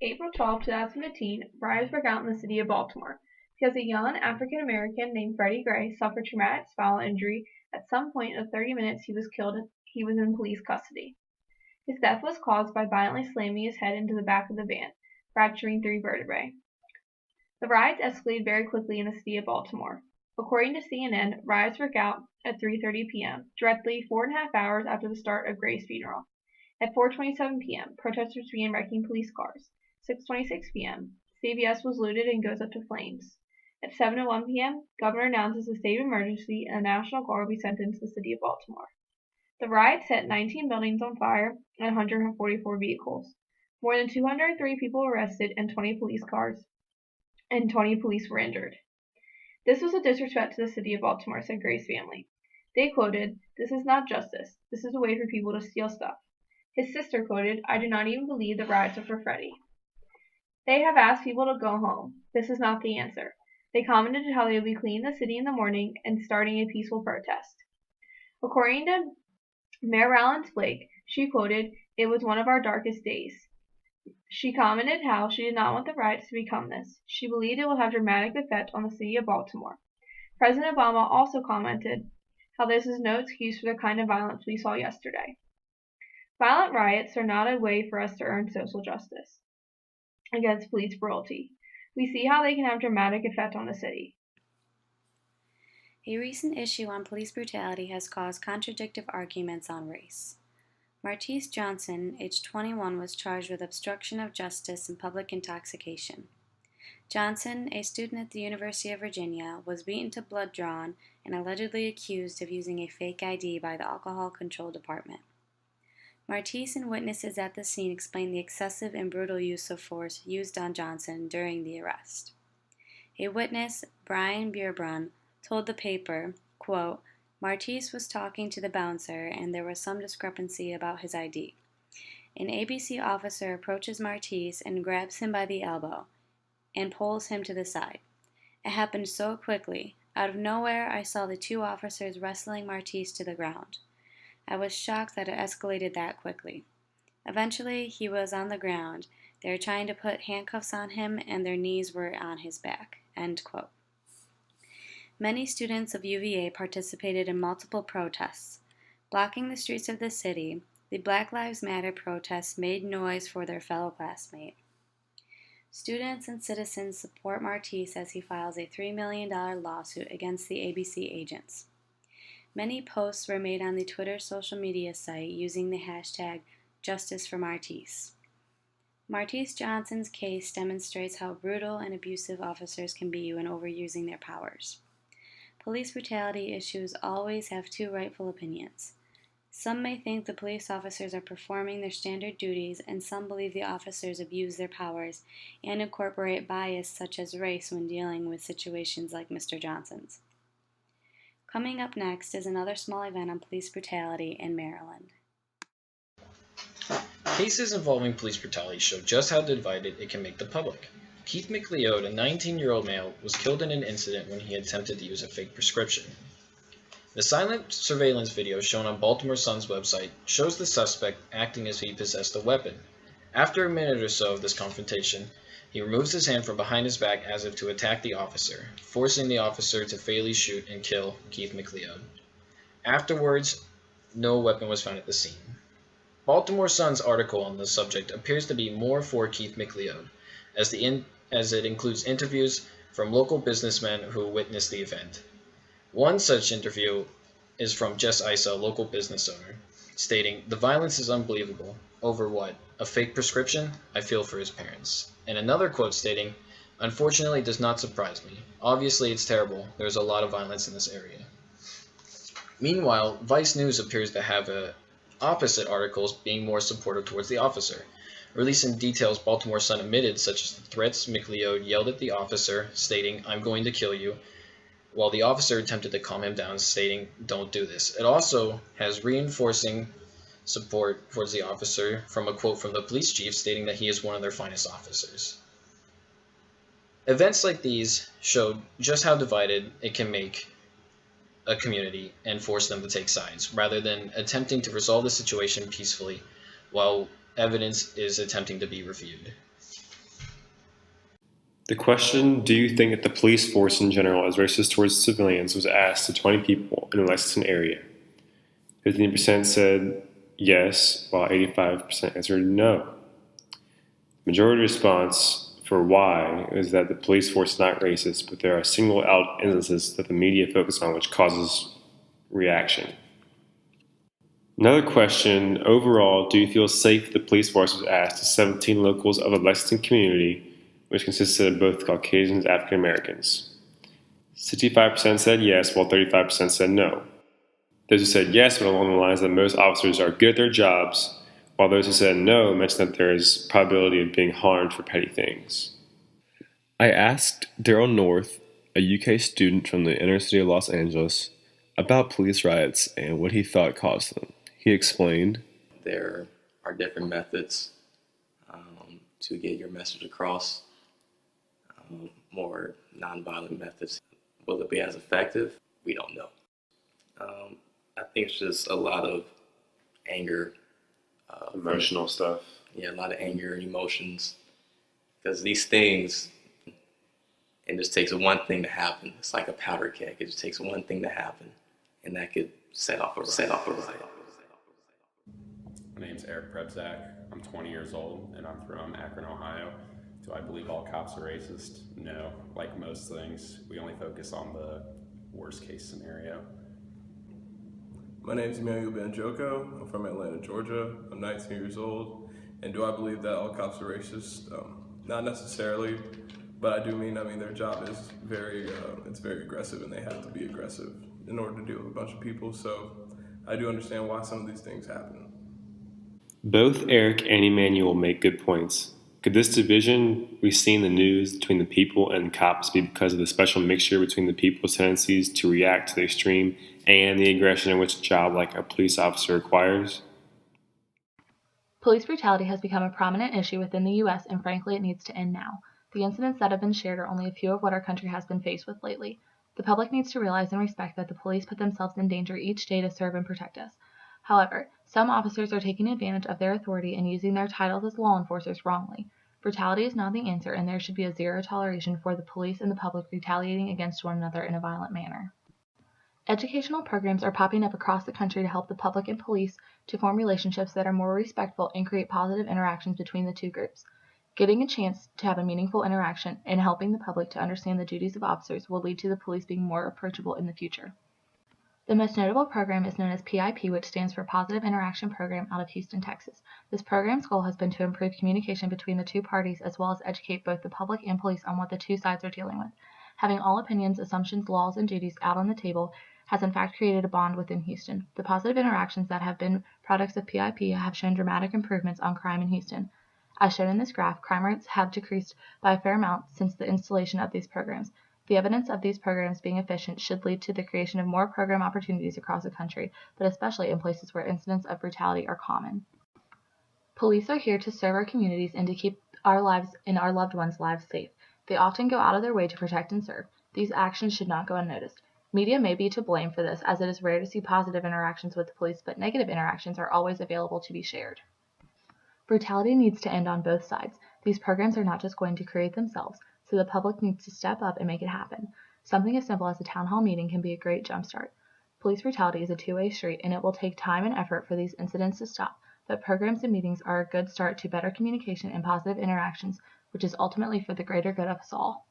April 12, 2015, riots broke out in the city of Baltimore because a young African American named Freddie Gray suffered traumatic spinal injury. At some point in 30 minutes he was killed and he was in police custody. His death was caused by violently slamming his head into the back of the van, fracturing 3 vertebrae. The riots escalated very quickly in the city of Baltimore. According to CNN, riots broke out at 3:30 p.m., directly 4.5 hours after the start of Gray's funeral. At 4:27 p.m., protesters began wrecking police cars. 6:26 p.m., CVS was looted and goes up to flames. At 7:01 p.m., Governor announces a state of emergency and the National Guard will be sent into the city of Baltimore. The riots set 19 buildings on fire and 144 vehicles. More than 203 people were arrested and 20 police were injured. This was a disrespect to the city of Baltimore, said Gray's family. They quoted, "This is not justice. This is a way for people to steal stuff." His sister quoted, "I do not even believe the riots are for Freddie. They have asked people to go home. This is not the answer." They commented how they would be cleaning the city in the morning and starting a peaceful protest. According to Mayor Rowlands Blake, she quoted, "It was one of our darkest days." She commented how she did not want the riots to become this. She believed it will have a dramatic effect on the city of Baltimore. President Obama also commented how this is no excuse for the kind of violence we saw yesterday. Violent riots are not a way for us to earn social justice against police brutality. We see how they can have a dramatic effect on the city. A recent issue on police brutality has caused contradictory arguments on race. Martise Johnson, aged 21, was charged with obstruction of justice and public intoxication. Johnson, a student at the University of Virginia, was beaten to blood drawn and allegedly accused of using a fake ID by the Alcohol Control Department. Martise and witnesses at the scene explained the excessive and brutal use of force used on Johnson during the arrest. A witness, Brian Beerbrun, told the paper, quote, "Martise was talking to the bouncer and there was some discrepancy about his ID. An ABC officer approaches Martise and grabs him by the elbow and pulls him to the side. It happened so quickly. Out of nowhere, I saw the 2 officers wrestling Martise to the ground. I was shocked that it escalated that quickly. Eventually, he was on the ground. They were trying to put handcuffs on him and their knees were on his back." End quote. Many students of UVA participated in multiple protests. Blocking the streets of the city, the Black Lives Matter protests made noise for their fellow classmate. Students and citizens support Martise as he files a $3 million lawsuit against the ABC agents. Many posts were made on the Twitter social media site using the hashtag #JusticeForMartise. Martise Johnson's case demonstrates how brutal and abusive officers can be when overusing their powers. Police brutality issues always have 2 rightful opinions. Some may think the police officers are performing their standard duties, and some believe the officers abuse their powers and incorporate bias such as race when dealing with situations like Mr. Johnson's. Coming up next is another small event on police brutality in Maryland. Cases involving police brutality show just how divided it can make the public. Keith McLeod, a 19-year-old male, was killed in an incident when he attempted to use a fake prescription. The silent surveillance video shown on Baltimore Sun's website shows the suspect acting as if he possessed a weapon. After a minute or so of this confrontation, he removes his hand from behind his back as if to attack the officer, forcing the officer to fatally shoot and kill Keith McLeod. Afterwards, no weapon was found at the scene. Baltimore Sun's article on the subject appears to be more for Keith McLeod, as it includes interviews from local businessmen who witnessed the event. One such interview is from Jess Isa, a local business owner, stating, "The violence is unbelievable. Over what? A fake prescription? I feel for his parents." And another quote stating, "Unfortunately, it does not surprise me. Obviously, it's terrible. There's a lot of violence in this area." Meanwhile, Vice News appears to have opposite articles being more supportive towards the officer, releasing details Baltimore Sun omitted, such as the threats McLeod yelled at the officer, stating, "I'm going to kill you," while the officer attempted to calm him down, stating, "Don't do this." It also has reinforcing support towards the officer from a quote from the police chief stating that he is one of their finest officers. Events like these show just how divided it can make a community and force them to take sides, rather than attempting to resolve the situation peacefully while evidence is attempting to be reviewed. The question, do you think that the police force in general is racist towards civilians, was asked to 20 people in the Lexington area. 15% said yes, while 85% answered no. The majority response for why is that the police force is not racist, but there are single out instances that the media focus on which causes reaction. Another question, overall, do you feel safe the police force was asked to 17 locals of the Lexington community, which consisted of both Caucasians and African Americans? 65% said yes, while 35% said no. Those who said yes went along the lines that most officers are good at their jobs, while those who said no mentioned that there is probability of being harmed for petty things. I asked Daryl North, a UK student from the inner city of Los Angeles, about police riots and what he thought caused them. He explained, there are different methods to get your message across, more nonviolent methods. Will it be as effective? We don't know. I think it's just a lot of anger. Emotional stuff. Yeah, a lot of anger and emotions. Because these things, it just takes one thing to happen. It's like a powder keg. It just takes one thing to happen, and that could set off a riot. My name's Eric Prebzak. I'm 20 years old, and I'm from Akron, Ohio. Do I believe all cops are racist? No. Like most things, we only focus on the worst case scenario. My name is Emmanuel Banjoko. I'm from Atlanta, Georgia. I'm 19 years old. And do I believe that all cops are racist? Not necessarily, but I mean their job is very aggressive, and they have to be aggressive in order to deal with a bunch of people. So I do understand why some of these things happen. Both Eric and Emmanuel make good points. Could this division we see in the news between the people and cops be because of the special mixture between the people's tendencies to react to the extreme and the aggression in which a job like a police officer requires? Police brutality has become a prominent issue within the U.S., and frankly, it needs to end now. The incidents that have been shared are only a few of what our country has been faced with lately. The public needs to realize and respect that the police put themselves in danger each day to serve and protect us. However, some officers are taking advantage of their authority and using their titles as law enforcers wrongly. Brutality is not the answer, and there should be a zero toleration for the police and the public retaliating against one another in a violent manner. Educational programs are popping up across the country to help the public and police to form relationships that are more respectful and create positive interactions between the two groups. Getting a chance to have a meaningful interaction and helping the public to understand the duties of officers will lead to the police being more approachable in the future. The most notable program is known as PIP, which stands for Positive Interaction Program, out of Houston, Texas. This program's goal has been to improve communication between the two parties as well as educate both the public and police on what the two sides are dealing with. Having all opinions, assumptions, laws, and duties out on the table has in fact created a bond within Houston. The positive interactions that have been products of PIP have shown dramatic improvements on crime in Houston. As shown in this graph, crime rates have decreased by a fair amount since the installation of these programs. The evidence of these programs being efficient should lead to the creation of more program opportunities across the country, but especially in places where incidents of brutality are common. Police are here to serve our communities and to keep our lives and our loved ones' lives safe. They often go out of their way to protect and serve. These actions should not go unnoticed. Media may be to blame for this, as it is rare to see positive interactions with the police, but negative interactions are always available to be shared. Brutality needs to end on both sides. These programs are not just going to create themselves, so the public needs to step up and make it happen. Something as simple as a town hall meeting can be a great jumpstart. Police brutality is a two-way street, and it will take time and effort for these incidents to stop, but programs and meetings are a good start to better communication and positive interactions, which is ultimately for the greater good of us all.